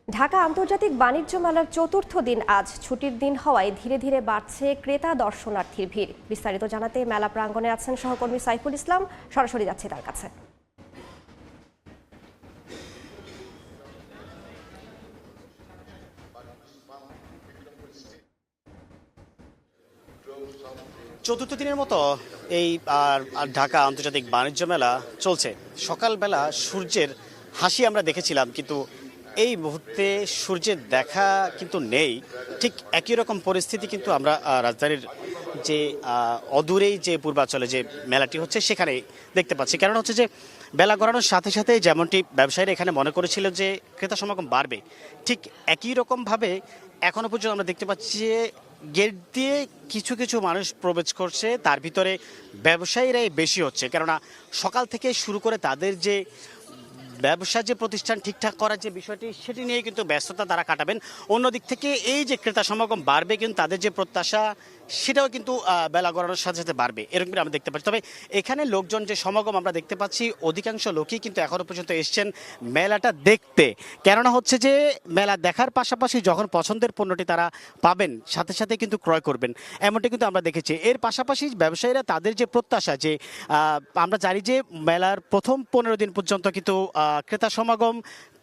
ঢাকা আন্তর্জাতিক বাণিজ্য মেলার চতুর্থ দিন আজ ছুটির দিন হওয়ায় ধীরে ধীরে বাড়ছে ক্রেতা দর্শনার্থীর ভিড়। বিস্তারিত জানাতে মেলা প্রাঙ্গণে আছেন সহকর্মী সাইফুল ইসলাম, সরাসরি যাচ্ছে তার কাছে। চতুর্থ দিনের মতো এই ঢাকা আন্তর্জাতিক বাণিজ্য মেলা চলছে। সকালবেলা সূর্যের হাসি আমরা দেখেছিলাম, কিন্তু এই মুহূর্তে সূর্যের দেখা কিন্তু নেই। ঠিক একই রকম পরিস্থিতি কিন্তু আমরা রাজধানীর যে অদূরেই যে পূর্বাঞ্চলে যে মেলাটি হচ্ছে সেখানে দেখতে পাচ্ছি। কারণ হচ্ছে যে বেলা গড়ানোর সাথে সাথে যেমনটি ব্যবসায়ীরা এখানে মনে করেছিল যে ক্রেতা সমাগম বাড়বে, ঠিক একই রকমভাবে এখনও পর্যন্ত আমরা দেখতে পাচ্ছি যে গেট দিয়ে কিছু কিছু মানুষ প্রবেশ করছে, তার ভিতরে ব্যবসায়ীরাই বেশি হচ্ছে। কেননা সকাল থেকে শুরু করে তাদের যে ব্যবসা যে প্রতিষ্ঠান ঠিকঠাক করার যে বিষয়টি, সেটি নিয়ে কিন্তু ব্যস্ততা তারা কাটাবেন। অন্যদিক থেকে এই যে ক্রেতা সমাগম বাড়বে, কিন্তু তাদের যে প্রত্যাশা সেটাও কিন্তু বেলা গড়ানোর সাথে সাথে বাড়বে, এরকম আমরা দেখতে পাচ্ছি। তবে এখানে লোকজন যে সমাগম আমরা দেখতে পাচ্ছি, অধিকাংশ লোকই কিন্তু এখনও পর্যন্ত এসছেন মেলাটা দেখতে। কেননা হচ্ছে যে মেলা দেখার পাশাপাশি যখন পছন্দের পণ্যটি তারা পাবেন, সাথে সাথে কিন্তু ক্রয় করবেন, এমনটি কিন্তু আমরা দেখেছি। এর পাশাপাশি ব্যবসায়ীরা তাদের যে প্রত্যাশা, যে আমরা জানি যে মেলার প্রথম 15 দিন পর্যন্ত কিন্তু ক্রেতা সমাগম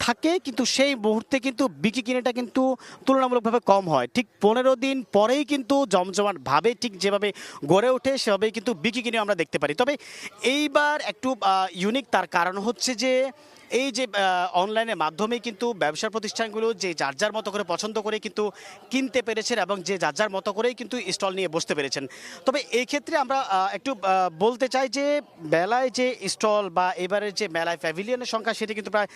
থাকে, কিন্তু সেই মুহূর্তে কিন্তু বিক্রি কিনেটা কিন্তু তুলনামূলকভাবে কম হয়। ঠিক 15 দিন পরেই কিন্তু জমজমাট ভাবে ঠিক যেভাবে গড়ে ওঠে, সেভাবেই কিন্তু বিক্রি কিনে আমরা দেখতে পারি। তবে এইবার একটু ইউনিক, তার কারণ হচ্ছে যে এই যে অনলাইনের মাধ্যমে কিন্তু ব্যবসা প্রতিষ্ঠানগুলো যে যার যার মতো করে পছন্দ করে কিন্তু কিনতে পেরেছেন, এবং যে যার যার মতো করেই কিন্তু স্টল নিয়ে বসতে পেরেছেন। তবে এই ক্ষেত্রে আমরা একটু বলতে চাই যে মেলায় যে স্টল বা এবারের যে মেলায় প্যাভিলিয়নের সংখ্যা, সেটি কিন্তু প্রায়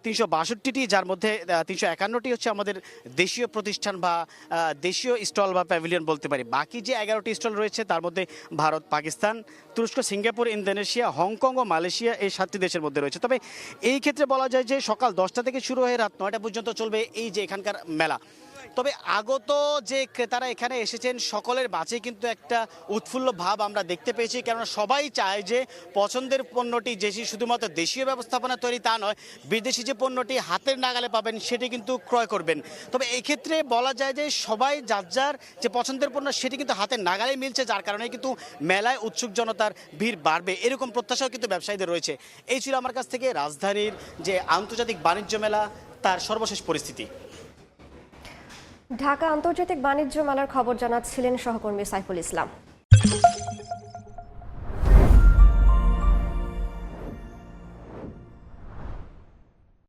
362টি, যার মধ্যে 351টি হচ্ছে আমাদের দেশীয় প্রতিষ্ঠান বা দেশীয় স্টল বা প্যাভিলিয়ন বলতে পারি। বাকি যে 11টি স্টল রয়েছে তার মধ্যে ভারত, পাকিস্তান, তুরস্ক, সিঙ্গাপুর, ইন্দোনেশিয়া, হংকং ও মালয়েশিয়া, এই 7টি দেশের মধ্যে রয়েছে। তবে এই ক্ষেত্রে বলা যায় যে সকাল 10টা থেকে শুরু হয়ে রাত 9টা পর্যন্ত চলবে এই যে এখানকার মেলা। তবে আগত যে ক্রেতারা এখানে এসেছেন, সকলের মাঝে কিন্তু একটা উৎফুল্ল ভাব আমরা দেখতে পেয়েছি। কেননা সবাই চায় যে পছন্দের পণ্যটি যে শুধুমাত্র দেশীয় ব্যবস্থাপনা তৈরি তা নয়, বিদেশি যে পণ্যটি হাতের নাগালে পাবেন সেটি কিন্তু ক্রয় করবেন। তবে এই ক্ষেত্রে বলা যায় যে সবাই যার যার যে পছন্দের পণ্য সেটি কিন্তু হাতের নাগালে মিলছে, যার কারণে কিন্তু মেলায় উৎসুক জনতার ভিড় বাড়বে, এরকম প্রত্যাশাও কিন্তু ব্যবসায়ীদের রয়েছে। এই ছিল আমার কাছ থেকে রাজধানীর যে আন্তর্জাতিক বাণিজ্য মেলা তার সর্বশেষ পরিস্থিতি। ঢাকা আন্তর্জাতিক বাণিজ্য মেলার খবর জানাচ্ছিলেন সহকর্মী সাইফুল ইসলাম।